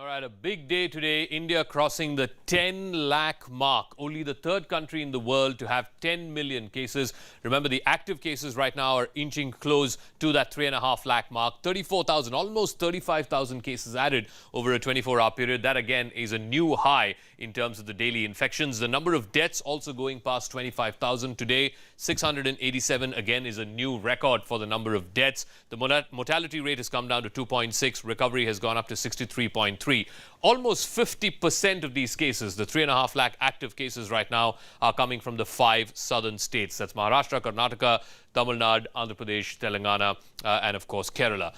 All right, a big day today. India crossing the 10 lakh mark. Only the third country in the world to have 10 million cases. Remember, the active cases right now are inching close to that 3.5 lakh mark. 34,000, almost 35,000 cases added over a 24-hour period. That, again, is a new high in terms of the daily infections. The number of deaths also going past 25,000 today. 687, again, is a new record for the number of deaths. The mortality rate has come down to 2.6. Recovery has gone up to 63.3. Almost 50% of these cases, the 3.5 lakh active cases right now, are coming from the 5 southern states. That's Maharashtra, Karnataka, Tamil Nadu, Andhra Pradesh, Telangana, and of course Kerala.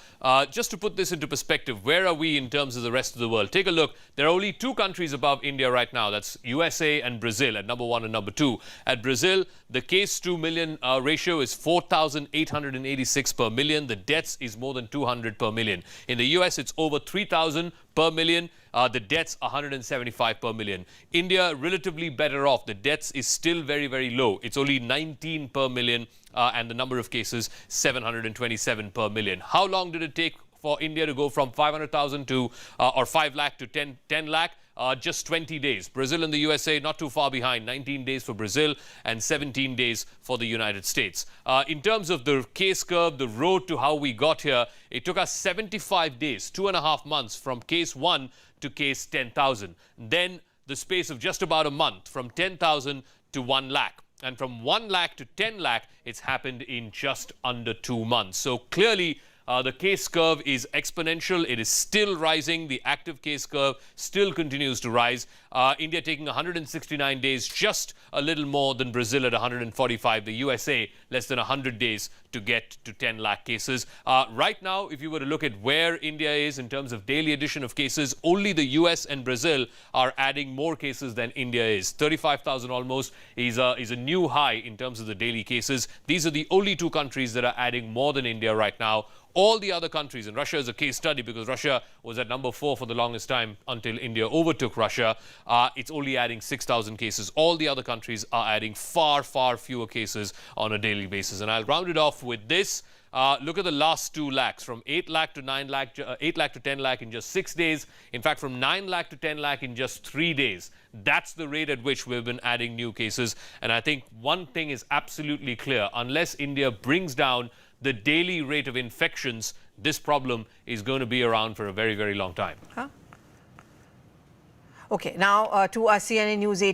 Just to put this into perspective, where are we in terms of the rest of the world? Take a look. There are only 2 countries above India right now. That's USA and Brazil at number 1 and number 2. At Brazil, the case to million ratio is 4,886 per million. The deaths is more than 200 per million. In the US, it's over 3,000 per million. The deaths 175 per million. India relatively better off. The deaths is still very, very low. It's only 19 per million. And the number of cases 727 per million. How long did it take for India to go from 500,000 to or 5 lakh to 10 lakh? Just 20 days. Brazil and the USA not too far behind. 19 days for Brazil and 17 days for the United States. In terms of the case curve, the road to how we got here, it took us 75 days, 2.5 months from case 1 to case 10,000. Then the space of just about a month from 10,000 to 1 lakh. And from 1 lakh to 10 lakh, it's happened in just under 2 months. So clearly, the case curve is exponential. It is still rising. The active case curve still continues to rise. India taking 169 days, just a little more than Brazil at 145. The USA less than 100 days to get to 10 lakh cases. Right now, if you were to look at where India is in terms of daily addition of cases, only the US and Brazil are adding more cases than India is. 35,000 almost is a new high in terms of the daily cases. These are the only 2 countries that are adding more than India right now. All the other countries, and Russia is a case study because Russia was at number 4 for the longest time until India overtook Russia. It's only adding 6,000 cases. All the other countries are adding far, far fewer cases on a daily basis. And I'll round it off with this. Look at the last 2 lakhs, from 8 lakh to 9 lakh, 8 lakh to 10 lakh in just 6 days. In fact, from 9 lakh to 10 lakh in just 3 days. That's the rate at which we've been adding new cases. And I think one thing is absolutely clear. Unless India brings down the daily rate of infections, this problem is going to be around for a very, very long time. Okay, now to our CNN News 18.